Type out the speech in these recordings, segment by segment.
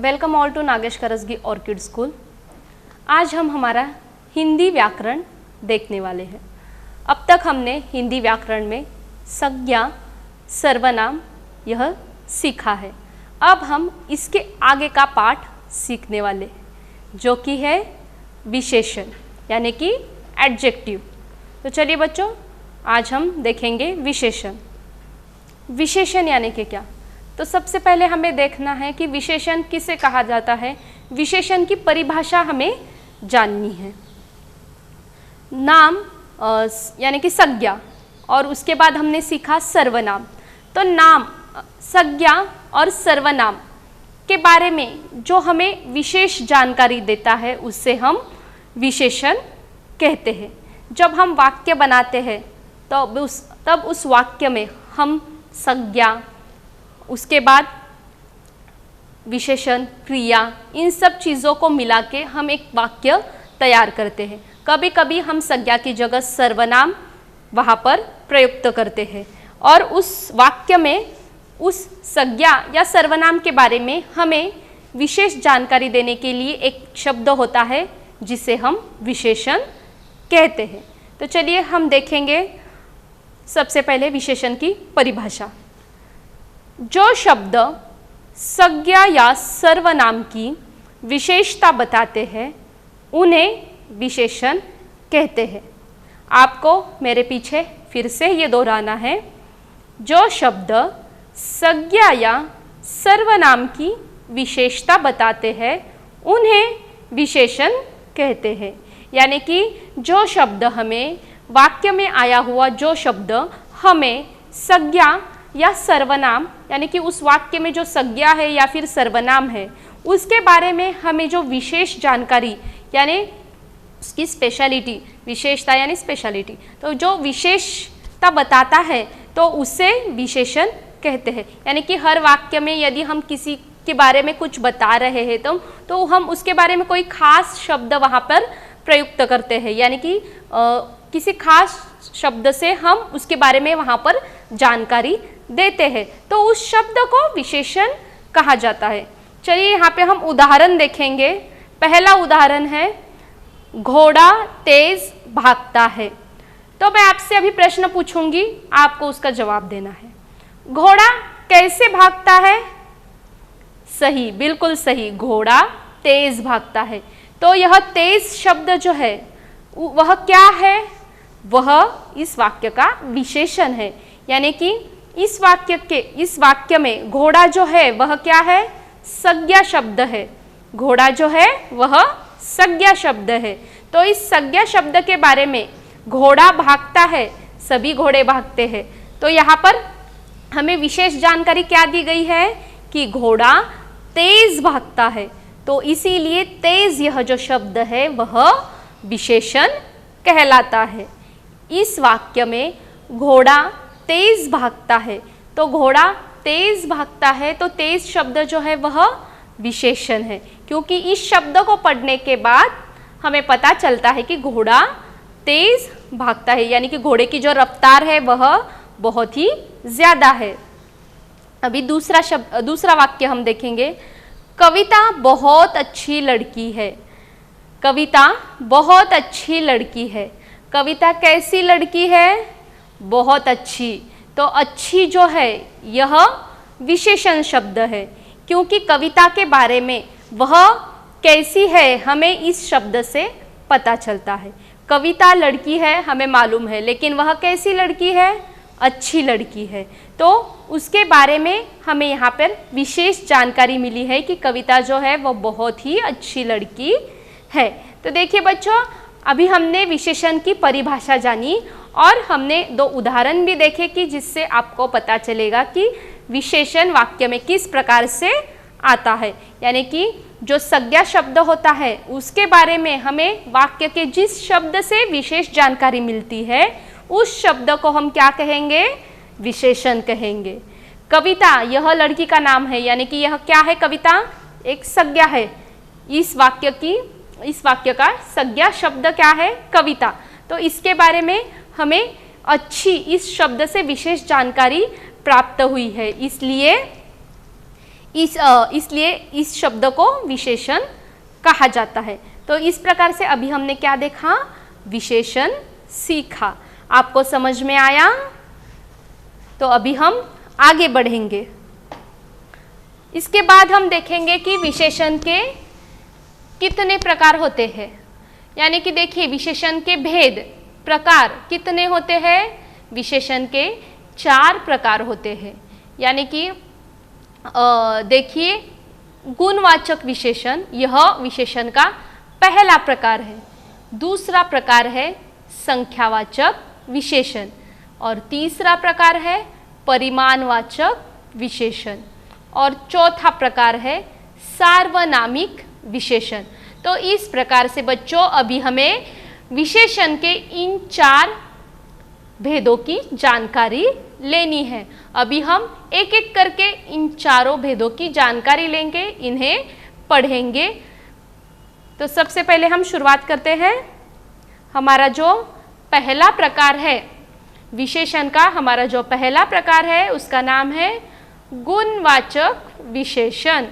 Welcome all to Nagesh Karasagi orchid school. आज हम हमारा हिंदी व्याकरण देखने वाले हैं। अब तक हमने हिंदी व्याकरण में संज्ञा, सर्वनाम यह सीखा है। अब हम इसके आगे का पाठ सीखने वाले हैं जो कि है विशेषण यानी कि एडजेक्टिव। तो चलिए बच्चों, आज हम देखेंगे विशेषण। विशेषण यानी कि क्या? तो सबसे पहले हमें देखना है कि विशेषण किसे कहा जाता है। विशेषण की परिभाषा हमें जाननी है। नाम यानी कि संज्ञा, और उसके बाद हमने सीखा सर्वनाम। तो नाम, संज्ञा और सर्वनाम के बारे में जो हमें विशेष जानकारी देता है उससे हम विशेषण कहते हैं। जब हम वाक्य बनाते हैं तब उस वाक्य में हम संज्ञा, उसके बाद विशेषण, क्रिया, इन सब चीज़ों को मिला के हम एक वाक्य तैयार करते हैं। कभी कभी हम संज्ञा की जगह सर्वनाम वहाँ पर प्रयुक्त करते हैं और उस वाक्य में उस संज्ञा या सर्वनाम के बारे में हमें विशेष जानकारी देने के लिए एक शब्द होता है जिसे हम विशेषण कहते हैं। तो चलिए हम देखेंगे सबसे पहले विशेषण की परिभाषा। जो शब्द संज्ञा या सर्वनाम की विशेषता बताते हैं उन्हें विशेषण कहते हैं। आपको मेरे पीछे फिर से ये दोहराना है। जो शब्द संज्ञा या सर्वनाम की विशेषता बताते हैं उन्हें विशेषण कहते हैं। यानी कि जो शब्द हमें वाक्य में आया हुआ जो शब्द हमें संज्ञा या सर्वनाम यानी कि उस वाक्य में जो संज्ञा है या फिर सर्वनाम है उसके बारे में हमें जो विशेष जानकारी यानी उसकी स्पेशलिटी, विशेषता यानी स्पेशलिटी, तो जो विशेषता बताता है तो उसे विशेषण कहते हैं। यानी कि हर वाक्य में यदि हम किसी के बारे में कुछ बता रहे हैं तो हम उसके बारे में कोई खास शब्द वहाँ पर प्रयुक्त करते हैं। यानी कि किसी खास शब्द से हम उसके बारे में वहाँ पर जानकारी देते हैं तो उस शब्द को विशेषण कहा जाता है। चलिए यहाँ पे हम उदाहरण देखेंगे। पहला उदाहरण है घोड़ा तेज भागता है। तो मैं आपसे अभी प्रश्न पूछूंगी, आपको उसका जवाब देना है। घोड़ा कैसे भागता है? सही, बिल्कुल सही, घोड़ा तेज भागता है। तो यह तेज शब्द जो है वह क्या है? वह इस वाक्य का विशेषण है। यानी कि इस वाक्य में घोड़ा जो है वह क्या है? संज्ञा शब्द है। घोड़ा जो है वह संज्ञा शब्द है। तो इस संज्ञा शब्द के बारे में घोड़ा भागता है, सभी घोड़े भागते हैं, तो यहाँ पर हमें विशेष जानकारी क्या दी गई है कि घोड़ा तेज भागता है। तो इसीलिए तेज यह जो शब्द है वह विशेषण कहलाता है। इस वाक्य में घोड़ा तेज भागता है, तो घोड़ा तेज भागता है तो तेज शब्द जो है वह विशेषण है, क्योंकि इस शब्द को पढ़ने के बाद हमें पता चलता है कि घोड़ा तेज भागता है, यानी कि घोड़े की जो रफ्तार है वह बहुत ही ज़्यादा है। अभी दूसरा वाक्य हम देखेंगे। कविता बहुत अच्छी लड़की है। कविता बहुत अच्छी लड़की है। कविता कैसी लड़की है? बहुत अच्छी। तो अच्छी जो है यह विशेषण शब्द है, क्योंकि कविता के बारे में वह कैसी है हमें इस शब्द से पता चलता है। कविता लड़की है हमें मालूम है, लेकिन वह कैसी लड़की है? अच्छी लड़की है। तो उसके बारे में हमें यहाँ पर विशेष जानकारी मिली है कि कविता जो है वह बहुत ही अच्छी लड़की है। तो देखिए बच्चों, अभी हमने विशेषण की परिभाषा जानी और हमने दो उदाहरण भी देखे कि जिससे आपको पता चलेगा कि विशेषण वाक्य में किस प्रकार से आता है। यानी कि जो संज्ञा शब्द होता है उसके बारे में हमें वाक्य के जिस शब्द से विशेष जानकारी मिलती है उस शब्द को हम क्या कहेंगे? विशेषण कहेंगे। कविता यह लड़की का नाम है, यानी कि यह क्या है? कविता एक संज्ञा है। इस वाक्य का संज्ञा शब्द क्या है? कविता। तो इसके बारे में हमें अच्छी इस शब्द से विशेष जानकारी प्राप्त हुई है, इसलिए इसलिए इस शब्द को विशेषण कहा जाता है। तो इस प्रकार से अभी हमने क्या देखा, विशेषण सीखा। आपको समझ में आया? तो अभी हम आगे बढ़ेंगे। इसके बाद हम देखेंगे कि विशेषण के कितने प्रकार होते हैं, यानी कि देखिए विशेषण के भेद प्रकार कितने होते हैं। विशेषण के 4 प्रकार होते हैं, यानी कि देखिए गुणवाचक विशेषण, यह विशेषण का पहला प्रकार है। दूसरा प्रकार है संख्यावाचक विशेषण और तीसरा प्रकार है परिमाणवाचक विशेषण और चौथा प्रकार है सार्वनामिक विशेषण। तो इस प्रकार से बच्चों अभी हमें विशेषण के इन 4 भेदों की जानकारी लेनी है। अभी हम एक एक करके इन चारों भेदों की जानकारी लेंगे, इन्हें पढ़ेंगे। तो सबसे पहले हम शुरुआत करते हैं। हमारा जो पहला प्रकार है विशेषण का, हमारा जो पहला प्रकार है उसका नाम है गुणवाचक विशेषण।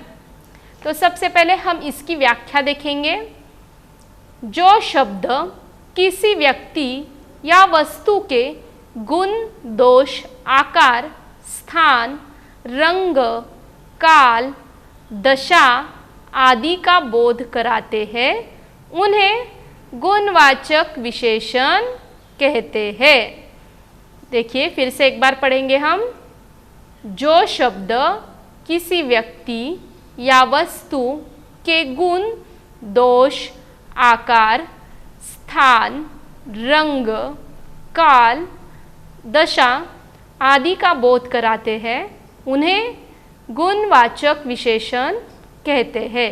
तो सबसे पहले हम इसकी व्याख्या देखेंगे। जो शब्द किसी व्यक्ति या वस्तु के गुण, दोष, आकार, स्थान, रंग, काल, दशा आदि का बोध कराते हैं, उन्हें गुणवाचक विशेषण कहते हैं। देखिए फिर से एक बार पढ़ेंगे हम। जो शब्द किसी व्यक्ति या वस्तु के गुण, दोष, आकार, स्थान, रंग, काल, दशा आदि का बोध कराते हैं, उन्हें गुणवाचक विशेषण कहते हैं।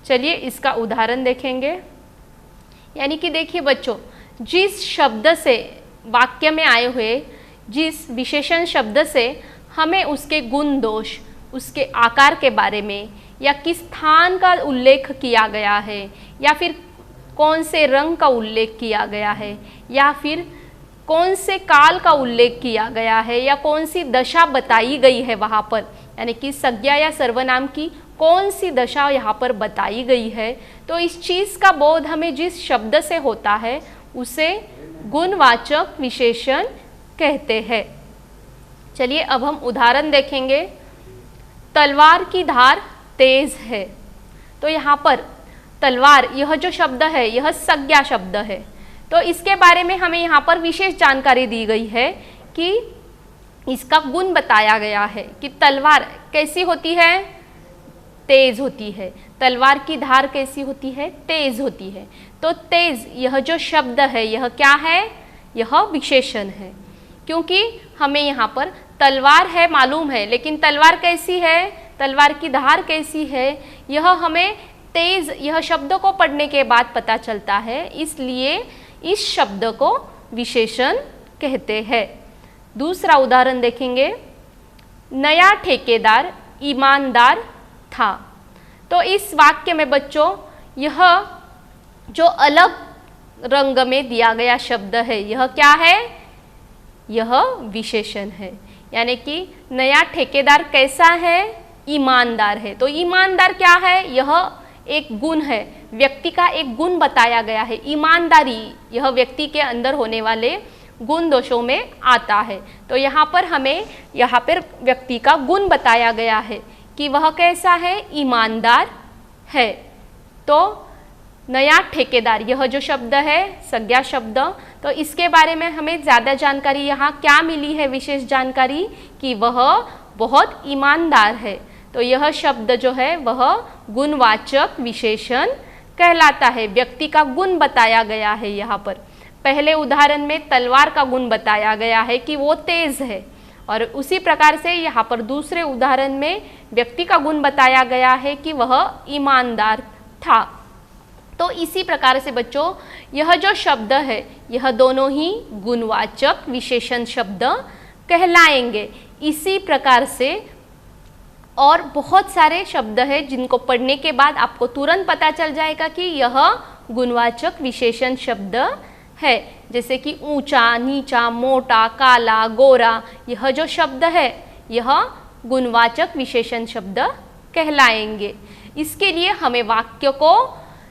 चलिए इसका उदाहरण देखेंगे। यानी कि देखिए बच्चों, जिस शब्द से वाक्य में आए हुए जिस विशेषण शब्द से हमें उसके गुण, दोष, उसके आकार के बारे में या किस स्थान का उल्लेख किया गया है या फिर कौन से रंग का उल्लेख किया गया है या फिर कौन से काल का उल्लेख किया गया है या कौन सी दशा बताई गई है वहाँ पर, यानी कि संज्ञा या सर्वनाम की कौन सी दशा यहाँ पर बताई गई है, तो इस चीज़ का बोध हमें जिस शब्द से होता है उसे गुणवाचक विशेषण कहते हैं। चलिए अब हम उदाहरण देखेंगे। तलवार की धार तेज है। तो यहाँ पर तलवार, यह जो शब्द है यह संज्ञा शब्द है। तो इसके बारे में हमें यहाँ पर विशेष जानकारी दी गई है कि इसका गुण बताया गया है कि तलवार कैसी होती है, तेज होती है। तलवार की धार कैसी होती है, तेज होती है। तो तेज, यह जो शब्द है यह क्या है, यह विशेषण है। क्योंकि हमें यहाँ पर तलवार है मालूम है, लेकिन तलवार कैसी है, तलवार की धार कैसी है, यह हमें तेज, यह शब्द को पढ़ने के बाद पता चलता है। इसलिए इस शब्द को विशेषण कहते हैं। दूसरा उदाहरण देखेंगे। नया ठेकेदार ईमानदार था। तो इस वाक्य में बच्चों यह जो अलग रंग में दिया गया शब्द है यह क्या है, यह विशेषण है। यानी कि नया ठेकेदार कैसा है, ईमानदार है। तो ईमानदार क्या है, यह एक गुण है, व्यक्ति का एक गुण बताया गया है। ईमानदारी यह व्यक्ति के अंदर होने वाले गुण दोषों में आता है। तो यहाँ पर हमें यहाँ पर व्यक्ति का गुण बताया गया है कि वह कैसा है, ईमानदार है। तो नया ठेकेदार, यह जो शब्द है संज्ञा शब्द, तो इसके बारे में हमें ज़्यादा जानकारी यहाँ क्या मिली है, विशेष जानकारी कि वह बहुत ईमानदार है। तो यह शब्द जो है वह गुणवाचक विशेषण कहलाता है। व्यक्ति का गुण बताया गया है। यहाँ पर पहले उदाहरण में तलवार का गुण बताया गया है कि वो तेज है, और उसी प्रकार से यहाँ पर दूसरे उदाहरण में व्यक्ति का गुण बताया गया है कि वह ईमानदार था। तो इसी प्रकार से बच्चों यह जो शब्द है यह दोनों ही गुणवाचक विशेषण शब्द कहलाएंगे। इसी प्रकार से और बहुत सारे शब्द हैं जिनको पढ़ने के बाद आपको तुरंत पता चल जाएगा कि यह गुणवाचक विशेषण शब्द है। जैसे कि ऊंचा, नीचा, मोटा, काला, गोरा, यह जो शब्द है यह गुणवाचक विशेषण शब्द कहलाएंगे। इसके लिए हमें वाक्य को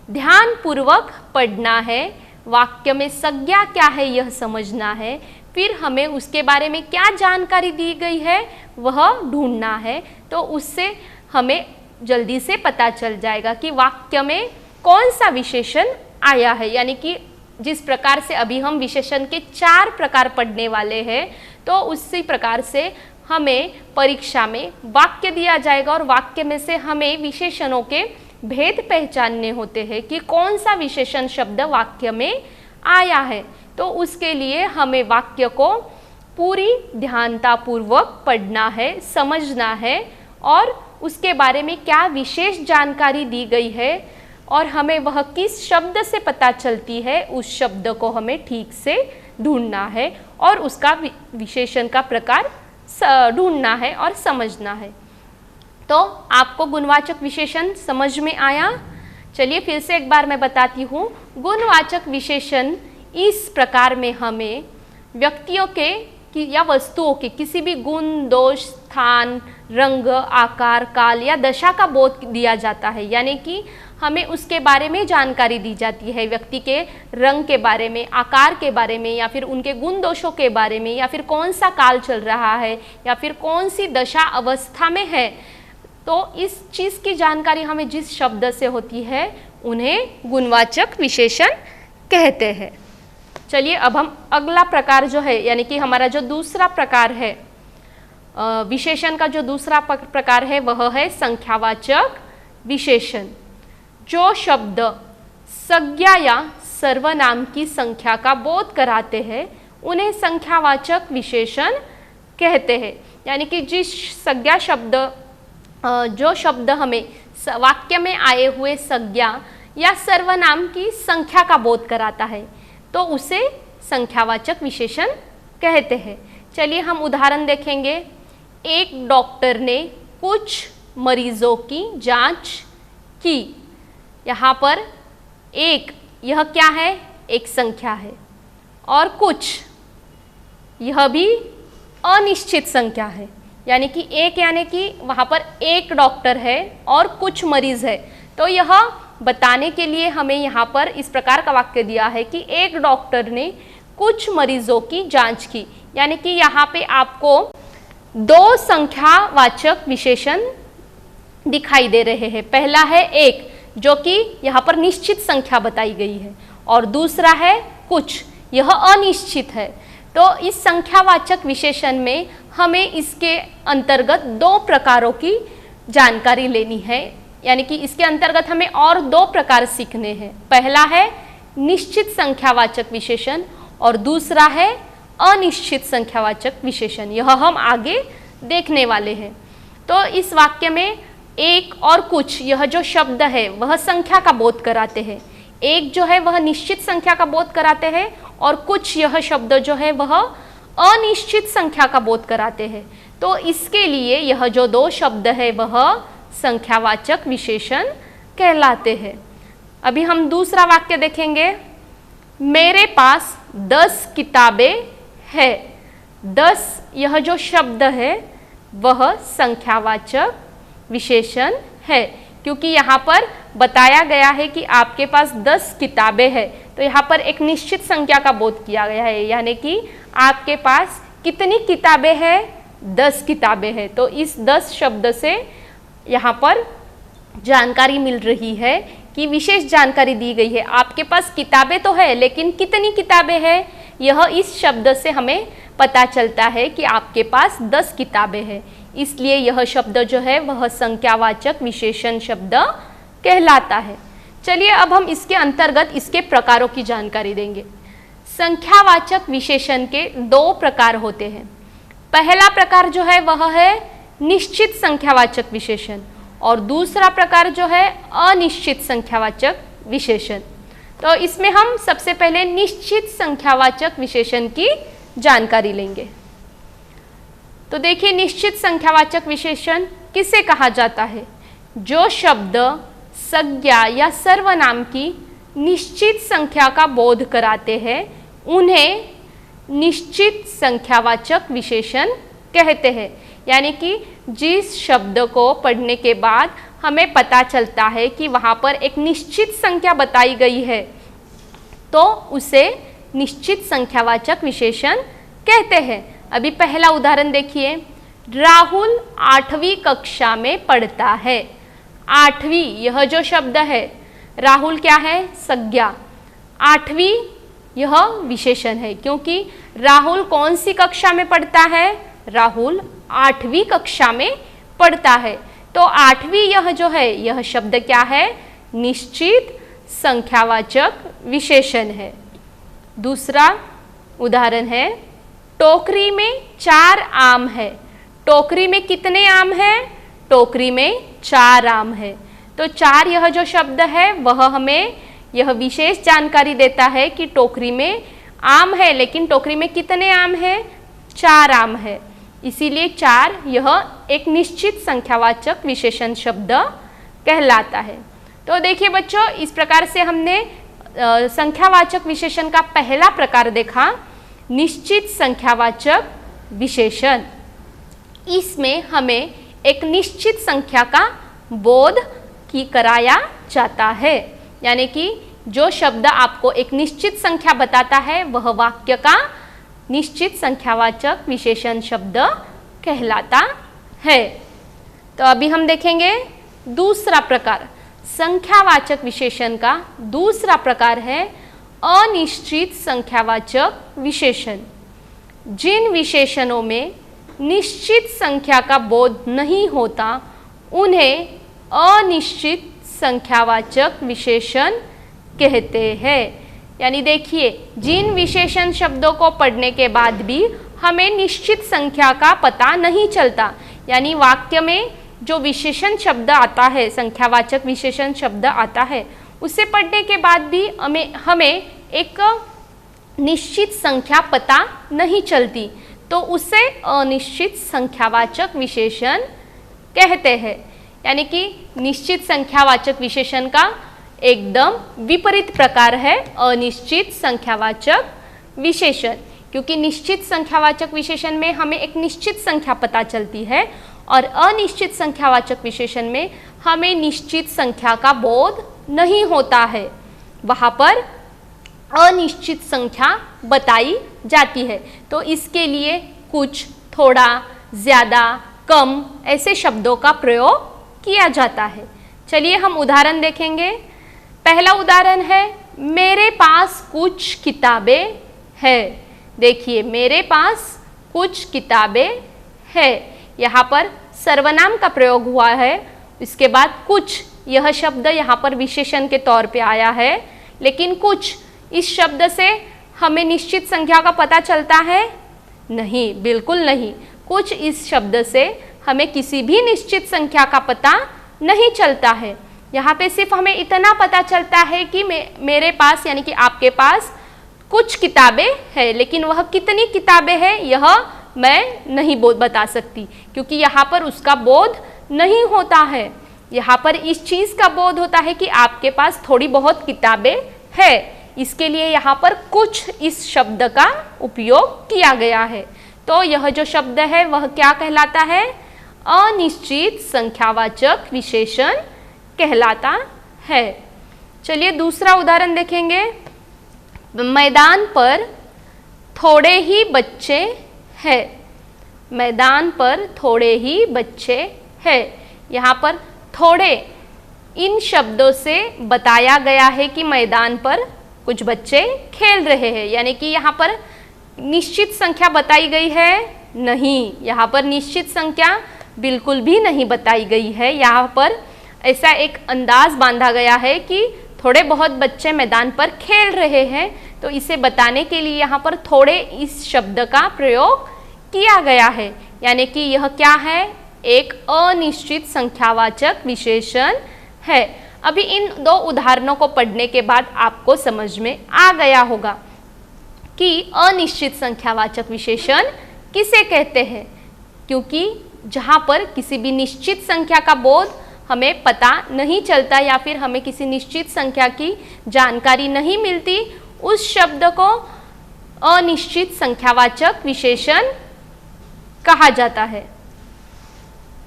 ध्यानपूर्वक पढ़ना है, वाक्य में संज्ञा क्या है यह समझना है, फिर हमें उसके बारे में क्या जानकारी दी गई है वह ढूंढना है। तो उससे हमें जल्दी से पता चल जाएगा कि वाक्य में कौन सा विशेषण आया है। यानी कि जिस प्रकार से अभी हम विशेषण के 4 प्रकार पढ़ने वाले हैं, तो उसी प्रकार से हमें परीक्षा में वाक्य दिया जाएगा और वाक्य में से हमें विशेषणों के भेद पहचानने होते हैं कि कौन सा विशेषण शब्द वाक्य में आया है। तो उसके लिए हमें वाक्य को पूरी ध्यानतापूर्वक पढ़ना है, समझना है और उसके बारे में क्या विशेष जानकारी दी गई है और हमें वह किस शब्द से पता चलती है, उस शब्द को हमें ठीक से ढूंढना है और उसका विशेषण का प्रकार ढूंढना है और समझना है। तो आपको गुणवाचक विशेषण समझ में आया? चलिए फिर से एक बार मैं बताती हूँ। गुणवाचक विशेषण इस प्रकार में हमें व्यक्तियों के या वस्तुओं के किसी भी गुण, दोष, स्थान, रंग, आकार, काल या दशा का बोध दिया जाता है। यानी कि हमें उसके बारे में जानकारी दी जाती है, व्यक्ति के रंग के बारे में, आकार के बारे में, या फिर उनके गुण दोषों के बारे में, या फिर कौन सा काल चल रहा है, या फिर कौन सी दशा अवस्था में है। तो इस चीज़ की जानकारी हमें जिस शब्द से होती है उन्हें गुणवाचक विशेषण कहते हैं। चलिए अब हम अगला प्रकार जो है, यानी कि हमारा जो दूसरा प्रकार है विशेषण का, जो दूसरा प्रकार है वह है संख्यावाचक विशेषण। जो शब्द संज्ञा या सर्वनाम की संख्या का बोध कराते हैं उन्हें संख्यावाचक विशेषण कहते हैं। यानी कि जिस संज्ञा शब्द, जो शब्द हमें वाक्य में आए हुए संज्ञा या सर्वनाम की संख्या का बोध कराता है तो उसे संख्यावाचक विशेषण कहते हैं। चलिए हम उदाहरण देखेंगे। एक डॉक्टर ने कुछ मरीजों की जांच की। यहाँ पर एक, यह क्या है? एक संख्या है, और कुछ, यह भी अनिश्चित संख्या है। यानी कि एक, यानी कि वहाँ पर एक डॉक्टर है और कुछ मरीज है। तो यह बताने के लिए हमें यहाँ पर इस प्रकार का वाक्य दिया है कि एक डॉक्टर ने कुछ मरीजों की जांच की। यानी कि यहाँ पे आपको 2 संख्यावाचक विशेषण दिखाई दे रहे हैं। पहला है एक, जो कि यहाँ पर निश्चित संख्या बताई गई है, और दूसरा है कुछ, यह अनिश्चित है। तो इस संख्यावाचक विशेषण में हमें इसके अंतर्गत 2 प्रकारों की जानकारी लेनी है। यानी कि इसके अंतर्गत हमें और 2 प्रकार सीखने हैं। पहला है निश्चित संख्यावाचक विशेषण और दूसरा है अनिश्चित संख्यावाचक विशेषण। यह हम आगे देखने वाले हैं। तो इस वाक्य में एक और कुछ, यह जो शब्द है वह संख्या का बोध कराते हैं। एक जो है वह निश्चित संख्या का बोध कराते हैं और कुछ, यह शब्द जो है वह अनिश्चित संख्या का बोध कराते हैं। तो इसके लिए यह जो 2 शब्द है वह संख्यावाचक विशेषण कहलाते हैं। अभी हम दूसरा वाक्य देखेंगे। मेरे पास 10 किताबें हैं। 10, यह जो शब्द है वह संख्यावाचक विशेषण है, क्योंकि यहाँ पर बताया गया है कि आपके पास 10 किताबें हैं। तो यहाँ पर एक निश्चित संख्या का बोध किया गया है। यानी कि आपके पास कितनी किताबें हैं? 10 किताबें हैं। तो इस 10 शब्द से यहाँ पर जानकारी मिल रही है कि विशेष जानकारी दी गई है। आपके पास किताबें तो है, लेकिन कितनी किताबें हैं यह इस शब्द से हमें पता चलता है कि आपके पास 10 किताबें हैं। इसलिए यह शब्द जो है वह संख्यावाचक विशेषण शब्द कहलाता है। चलिए अब हम इसके अंतर्गत इसके प्रकारों की जानकारी देंगे। संख्यावाचक विशेषण के 2 प्रकार होते हैं। पहला प्रकार जो है वह है निश्चित संख्यावाचक विशेषण और दूसरा प्रकार जो है अनिश्चित संख्यावाचक विशेषण। तो इसमें हम सबसे पहले निश्चित संख्यावाचक विशेषण की जानकारी लेंगे। तो देखिए, निश्चित संख्यावाचक विशेषण किसे कहा जाता है? जो शब्द संज्ञा या सर्वनाम की निश्चित संख्या का बोध कराते हैं उन्हें निश्चित संख्यावाचक विशेषण कहते हैं। यानी कि जिस शब्द को पढ़ने के बाद हमें पता चलता है कि वहाँ पर एक निश्चित संख्या बताई गई है, तो उसे निश्चित संख्यावाचक विशेषण कहते हैं। अभी पहला उदाहरण देखिए, राहुल 8वीं कक्षा में पढ़ता है। 8वीं, यह जो शब्द है, राहुल क्या है? संज्ञा। 8वीं यह विशेषण है, क्योंकि राहुल कौन सी कक्षा में पढ़ता है? राहुल 8वीं कक्षा में पढ़ता है। तो 8वीं यह जो है, यह शब्द क्या है? निश्चित संख्यावाचक विशेषण है। दूसरा उदाहरण है, टोकरी में 4 आम है। टोकरी में कितने आम हैं? टोकरी में 4 आम है। तो 4 यह जो शब्द है वह हमें यह विशेष जानकारी देता है कि टोकरी में आम है, लेकिन टोकरी में कितने आम हैं? 4 आम है। इसीलिए 4 यह एक निश्चित संख्यावाचक विशेषण शब्द कहलाता है। तो देखिए बच्चों, इस प्रकार से हमने संख्यावाचक विशेषण का पहला प्रकार देखा, निश्चित संख्यावाचक विशेषण। इसमें हमें एक निश्चित संख्या का बोध कराया जाता है, यानी कि जो शब्द आपको एक निश्चित संख्या बताता है वह वाक्य का निश्चित संख्यावाचक विशेषण शब्द कहलाता है। तो अभी हम देखेंगे दूसरा प्रकार, संख्यावाचक विशेषण का दूसरा प्रकार है अनिश्चित संख्यावाचक विशेषण। जिन विशेषणों में निश्चित संख्या का बोध नहीं होता उन्हें अनिश्चित संख्यावाचक विशेषण कहते हैं। यानी देखिए, जिन विशेषण शब्दों को पढ़ने के बाद भी हमें निश्चित संख्या का पता नहीं चलता, यानी वाक्य में जो विशेषण शब्द आता है, संख्यावाचक विशेषण शब्द आता है, उसे पढ़ने के बाद भी हमें एक निश्चित संख्या पता नहीं चलती, तो उसे अनिश्चित संख्यावाचक विशेषण कहते हैं। यानी कि निश्चित संख्यावाचक विशेषण का एकदम विपरीत प्रकार है अनिश्चित संख्यावाचक विशेषण, क्योंकि निश्चित संख्यावाचक विशेषण में हमें एक निश्चित संख्या पता चलती है और अनिश्चित संख्यावाचक विशेषण में हमें निश्चित संख्या का बोध नहीं होता है, वहाँ पर अनिश्चित संख्या बताई जाती है। तो इसके लिए कुछ, थोड़ा, ज़्यादा, कम ऐसे शब्दों का प्रयोग किया जाता है। चलिए हम उदाहरण देखेंगे। पहला उदाहरण है, मेरे पास कुछ किताबें हैं। देखिए, मेरे पास कुछ किताबें हैं, यहाँ पर सर्वनाम का प्रयोग हुआ है। इसके बाद कुछ, यह शब्द यहाँ पर विशेषण के तौर पे आया है, लेकिन कुछ इस शब्द से हमें निश्चित संख्या का पता चलता है? नहीं, बिल्कुल नहीं। कुछ इस शब्द से हमें किसी भी निश्चित संख्या का पता नहीं चलता है। यहाँ पे सिर्फ हमें इतना पता चलता है कि मेरे पास, यानी कि आपके पास कुछ किताबें हैं, लेकिन वह कितनी किताबें हैं यह मैं नहीं बता सकती, क्योंकि यहाँ पर उसका बोध नहीं होता है। यहाँ पर इस चीज़ का बोध होता है कि आपके पास थोड़ी बहुत किताबें हैं, इसके लिए यहाँ पर कुछ इस शब्द का उपयोग किया गया है। तो यह जो शब्द है वह क्या कहलाता है? अनिश्चित संख्यावाचक विशेषण कहलाता है। चलिए दूसरा उदाहरण देखेंगे। मैदान पर थोड़े ही बच्चे हैं। मैदान पर थोड़े ही बच्चे हैं। यहाँ पर थोड़े, इन शब्दों से बताया गया है कि मैदान पर कुछ बच्चे खेल रहे हैं, यानी कि यहाँ पर निश्चित संख्या बताई गई है? नहीं, यहाँ पर निश्चित संख्या बिल्कुल भी नहीं बताई गई है। यहाँ पर ऐसा एक अंदाज बांधा गया है कि थोड़े बहुत बच्चे मैदान पर खेल रहे हैं, तो इसे बताने के लिए यहाँ पर थोड़े इस शब्द का प्रयोग किया गया है, यानी कि यह क्या है? एक अनिश्चित संख्यावाचक विशेषण है। अभी इन दो उदाहरणों को पढ़ने के बाद आपको समझ में आ गया होगा कि अनिश्चित संख्यावाचक विशेषण किसे कहते हैं, क्योंकि जहाँ पर किसी भी निश्चित संख्या का बोध हमें पता नहीं चलता या फिर हमें किसी निश्चित संख्या की जानकारी नहीं मिलती, उस शब्द को अनिश्चित संख्यावाचक विशेषण कहा जाता है।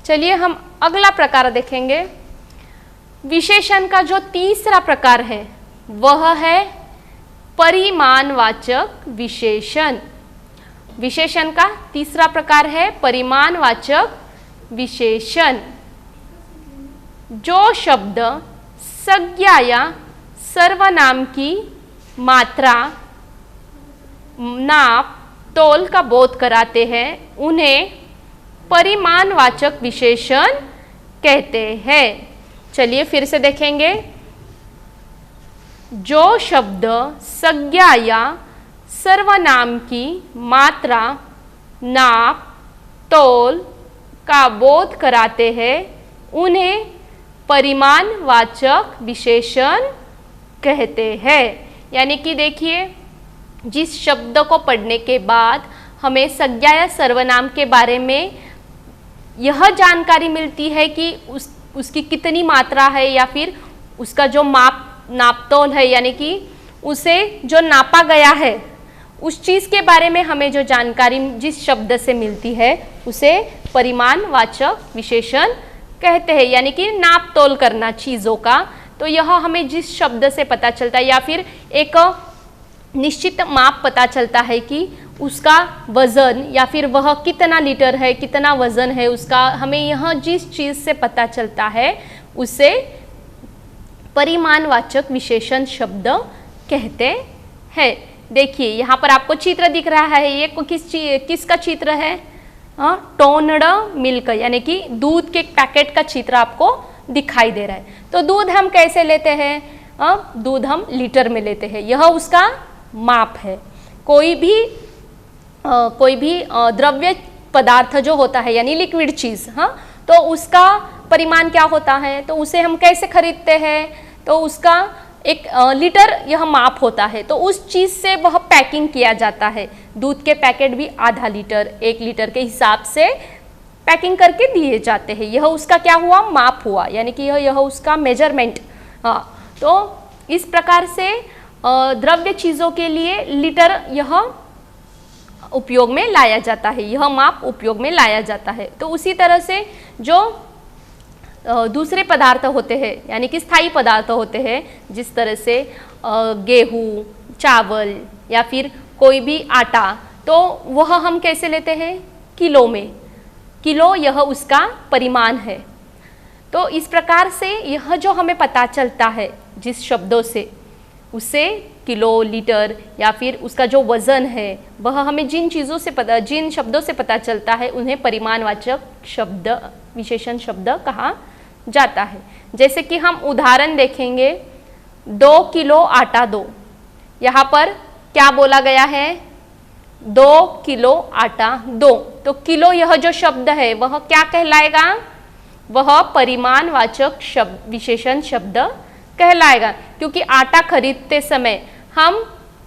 चलिए हम अगला प्रकार देखेंगे। विशेषण का जो तीसरा प्रकार है वह है परिमाणवाचक विशेषण। विशेषण का तीसरा प्रकार है परिमाणवाचक विशेषण। जो शब्द संज्ञा या सर्वनाम की मात्रा, नाप, तोल का बोध कराते हैं उन्हें परिमाणवाचक विशेषण कहते हैं। चलिए फिर से देखेंगे। जो शब्द संज्ञा या सर्वनाम की मात्रा, नाप, तोल का बोध कराते हैं उन्हें परिमाणवाचक विशेषण कहते हैं। यानी कि देखिए, जिस शब्द को पढ़ने के बाद हमें संज्ञा या सर्वनाम के बारे में यह जानकारी मिलती है कि उसकी कितनी मात्रा है या फिर उसका जो नापतोल है, यानी कि उसे जो नापा गया है उस चीज़ के बारे में हमें जो जानकारी जिस शब्द से मिलती है उसे परिमाणवाचक विशेषण कहते हैं। यानी कि नाप तोल करना चीज़ों का, तो यह हमें जिस शब्द से पता चलता है या फिर एक निश्चित माप पता चलता है कि उसका वज़न या फिर वह कितना लीटर है, कितना वज़न है उसका, हमें यह जिस चीज़ से पता चलता है उसे परिमाणवाचक विशेषण शब्द कहते हैं। देखिए यहाँ पर आपको चित्र दिख रहा है, ये किसका चित्र है? टोनड मिल्क, यानी कि दूध के पैकेट का चित्र आपको दिखाई दे रहा है। तो दूध हम कैसे लेते हैं? दूध हम लीटर में लेते हैं, यह उसका माप है। कोई भी द्रव्य पदार्थ जो होता है यानी लिक्विड चीज़, तो उसका परिमाण क्या होता है? तो उसे हम कैसे खरीदते हैं? तो उसका एक लीटर यह माप होता है, तो उस चीज़ से वह पैकिंग किया जाता है। दूध के पैकेट भी आधा लीटर, 1 लीटर के हिसाब से पैकिंग करके दिए जाते हैं। यह उसका क्या हुआ? माप हुआ, यानी कि यह उसका मेजरमेंट। तो इस प्रकार से द्रव्य चीज़ों के लिए लीटर यह उपयोग में लाया जाता है, यह माप उपयोग में लाया जाता है। तो उसी तरह से जो दूसरे पदार्थ होते हैं यानी कि स्थायी पदार्थ होते हैं, जिस तरह से गेहूँ, चावल या फिर कोई भी आटा, तो वह हम कैसे लेते हैं? किलो में। किलो यह उसका परिमाण है। तो इस प्रकार से यह जो हमें पता चलता है जिस शब्दों से, उससे किलो, लीटर या फिर उसका जो वज़न है वह हमें जिन शब्दों से पता चलता है उन्हें परिमाणवाचक शब्द, विशेषण शब्द कहा जाता है। जैसे कि हम उदाहरण देखेंगे, 2 किलो आटा दो। यहाँ पर क्या बोला गया है? 2 किलो आटा दो। तो किलो यह जो शब्द है वह क्या कहलाएगा? वह परिमाणवाचक शब्द, विशेषण शब्द कहलाएगा। क्योंकि आटा खरीदते समय हम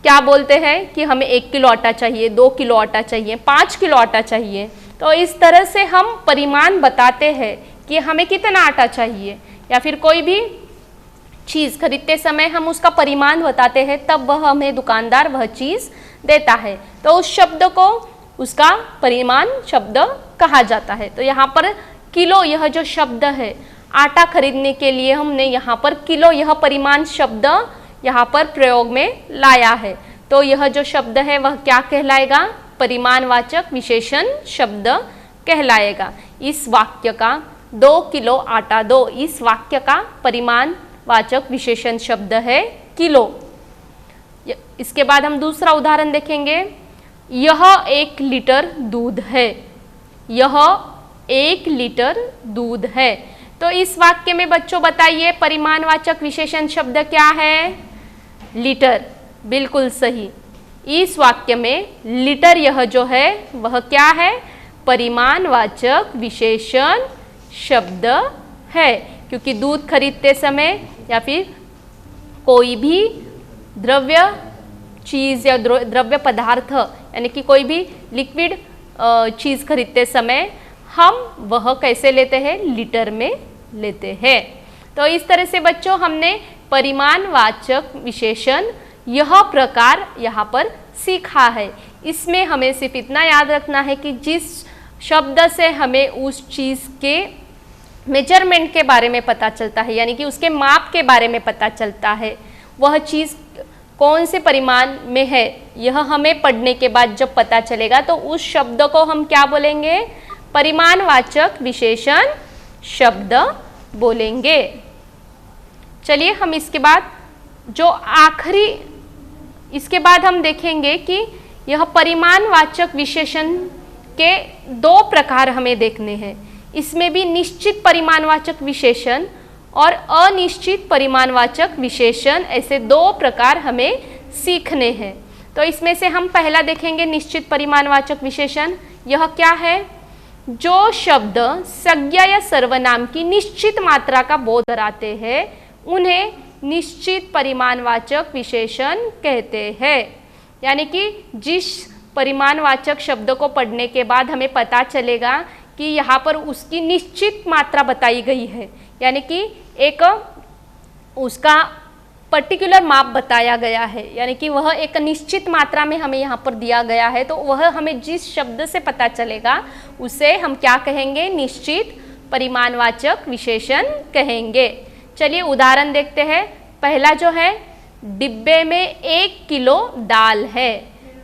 क्या बोलते हैं कि हमें 1 किलो आटा चाहिए, 2 किलो आटा चाहिए, 5 किलो आटा चाहिए। तो इस तरह से हम परिमाण बताते हैं कि हमें कितना आटा चाहिए, या फिर कोई भी चीज़ खरीदते समय हम उसका परिमाण बताते हैं, तब वह हमें दुकानदार वह चीज़ देता है। तो उस शब्द को उसका परिमाण शब्द कहा जाता है। तो यहाँ पर किलो यह जो शब्द है, आटा खरीदने के लिए हमने यहाँ पर किलो यह परिमाण शब्द यहाँ पर प्रयोग में लाया है। तो यह जो शब्द है वह क्या कहलाएगा? परिमाणवाचक विशेषण शब्द कहलाएगा। इस वाक्य का 2 किलो आटा दो, इस वाक्य का परिमाणवाचक विशेषण शब्द है किलो। इसके बाद हम दूसरा उदाहरण देखेंगे। यह 1 लीटर दूध है। यह 1 लीटर दूध है। तो इस वाक्य में बच्चों बताइए परिमाणवाचक विशेषण शब्द क्या है? लीटर। बिल्कुल सही। इस वाक्य में लीटर यह जो है वह क्या है? परिमाणवाचक विशेषण शब्द है। क्योंकि दूध खरीदते समय या फिर कोई भी द्रव्य चीज़ या द्रव्य पदार्थ यानी कि कोई भी लिक्विड चीज़ खरीदते समय हम वह कैसे लेते हैं? लीटर में लेते हैं। तो इस तरह से बच्चों हमने परिमाणवाचक विशेषण यह प्रकार यहाँ पर सीखा है। इसमें हमें सिर्फ इतना याद रखना है कि जिस शब्द से हमें उस चीज़ के मेजरमेंट के बारे में पता चलता है, यानी कि उसके माप के बारे में पता चलता है। वह चीज़ कौन से परिमाण में है यह हमें पढ़ने के बाद जब पता चलेगा तो उस शब्द को हम क्या बोलेंगे? परिमाणवाचक विशेषण शब्द बोलेंगे। चलिए हम इसके बाद इसके बाद हम देखेंगे कि यह परिमाणवाचक विशेषण के दो प्रकार हमें देखने हैं। इसमें भी निश्चित परिमाणवाचक विशेषण और अनिश्चित परिमाणवाचक विशेषण, ऐसे दो प्रकार हमें सीखने हैं। तो इसमें से हम पहला देखेंगे निश्चित परिमाणवाचक विशेषण। यह क्या है? जो शब्द संज्ञा या सर्वनाम की निश्चित मात्रा का बोध कराते हैं उन्हें निश्चित परिमाणवाचक विशेषण कहते हैं। यानी कि जिस परिमाणवाचक शब्द को पढ़ने के बाद हमें पता चलेगा कि यहाँ पर उसकी निश्चित मात्रा बताई गई है, यानी कि एक उसका पर्टिकुलर माप बताया गया है, यानी कि वह एक निश्चित मात्रा में हमें यहाँ पर दिया गया है, तो वह हमें जिस शब्द से पता चलेगा उसे हम क्या कहेंगे? निश्चित परिमाणवाचक विशेषण कहेंगे। चलिए उदाहरण देखते हैं। पहला जो है, डिब्बे में 1 किलो दाल है।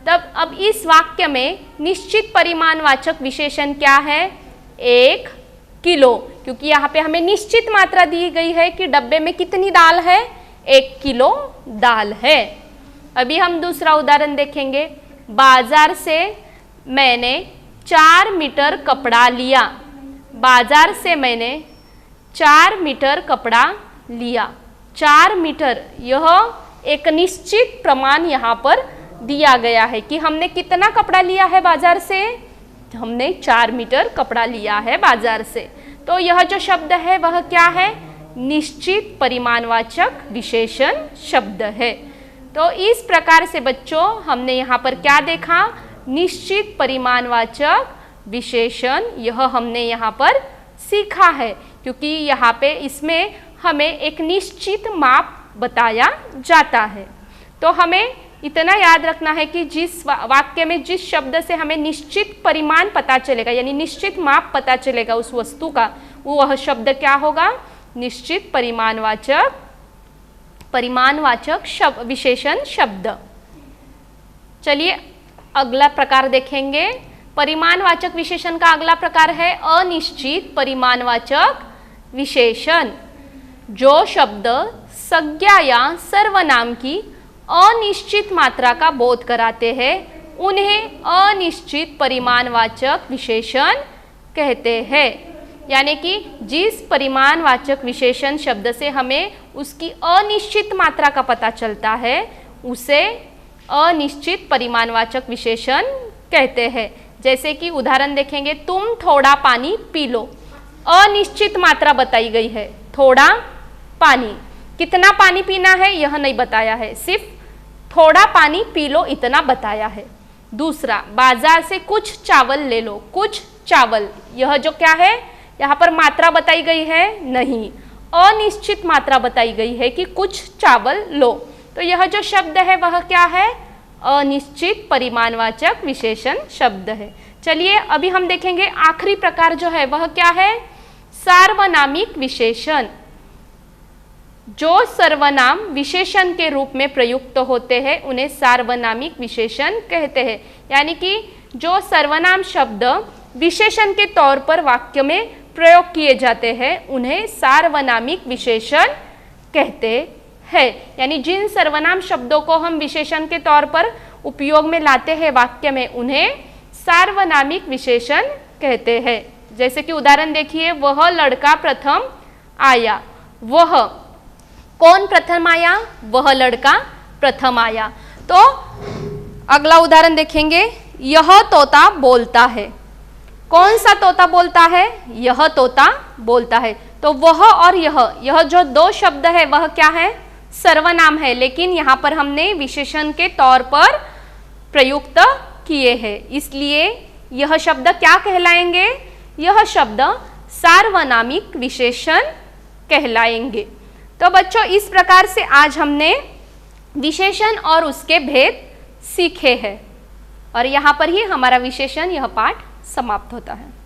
तब अब इस वाक्य में निश्चित परिमाणवाचक विशेषण क्या है? 1 किलो, क्योंकि यहाँ पे हमें निश्चित मात्रा दी गई है कि डब्बे में कितनी दाल है? 1 किलो दाल है। अभी हम दूसरा उदाहरण देखेंगे। बाजार से मैंने 4 मीटर कपड़ा लिया। बाजार से मैंने 4 मीटर कपड़ा लिया। 4 मीटर, यह एक निश्चित प्रमाण यहाँ पर दिया गया है कि हमने कितना कपड़ा लिया है बाजार से? हमने 4 मीटर कपड़ा लिया है बाजार से। तो यह जो शब्द है वह क्या है? निश्चित परिमाणवाचक विशेषण शब्द है। तो इस प्रकार से बच्चों हमने यहाँ पर क्या देखा? निश्चित परिमाणवाचक विशेषण, यह हमने यहाँ पर सीखा है, क्योंकि यहाँ पे इसमें हमें एक निश्चित माप बताया जाता है। तो हमें इतना याद रखना है कि जिस वाक्य में जिस शब्द से हमें निश्चित परिमाण पता चलेगा, यानी निश्चित माप पता चलेगा उस वस्तु का, वह शब्द क्या होगा? निश्चित परिमाणवाचक विशेषण शब्द। चलिए अगला प्रकार देखेंगे। परिमाणवाचक विशेषण का अगला प्रकार है अनिश्चित परिमाणवाचक विशेषण। जो शब्द संज्ञा या सर्वनाम की अनिश्चित मात्रा का बोध कराते हैं उन्हें अनिश्चित परिमाणवाचक विशेषण कहते हैं। यानी कि जिस परिमाणवाचक विशेषण शब्द से हमें उसकी अनिश्चित मात्रा का पता चलता है उसे अनिश्चित परिमाणवाचक विशेषण कहते हैं। जैसे कि उदाहरण देखेंगे, तुम थोड़ा पानी पी लो। अनिश्चित मात्रा बताई गई है, थोड़ा पानी। कितना पानी पीना है यह नहीं बताया है, सिर्फ थोड़ा पानी पी लो इतना बताया है। दूसरा, बाजार से कुछ चावल ले लो। कुछ चावल, यह जो क्या है, यहाँ पर मात्रा बताई गई है नहीं, अनिश्चित मात्रा बताई गई है कि कुछ चावल लो। तो यह जो शब्द है वह क्या है? अनिश्चित परिमाणवाचक विशेषण शब्द है। चलिए अभी हम देखेंगे आखिरी प्रकार जो है वह क्या है? सार्वनामिक विशेषण। जो सर्वनाम विशेषण के रूप में प्रयुक्त होते हैं उन्हें सार्वनामिक विशेषण कहते हैं। यानी कि जो सर्वनाम शब्द विशेषण के तौर पर वाक्य में प्रयोग किए जाते हैं उन्हें सार्वनामिक विशेषण कहते हैं। यानी जिन सर्वनाम शब्दों को हम विशेषण के तौर पर उपयोग में लाते हैं वाक्य में उन्हें सार्वनामिक विशेषण कहते हैं। जैसे कि उदाहरण देखिए, वह लड़का प्रथम आया। वह, कौन प्रथम आया? वह लड़का प्रथम आया। तो अगला उदाहरण देखेंगे, यह तोता बोलता है। कौन सा तोता बोलता है? यह तोता बोलता है। तो वह और यह जो दो शब्द है वह क्या है? सर्वनाम है, लेकिन यहाँ पर हमने विशेषण के तौर पर प्रयुक्त किए हैं, इसलिए यह शब्द क्या कहलाएंगे? यह शब्द सार्वनामिक विशेषण कहलाएंगे। तो बच्चों इस प्रकार से आज हमने विशेषण और उसके भेद सीखे हैं और यहाँ पर ही हमारा विशेषण यह पाठ समाप्त होता है।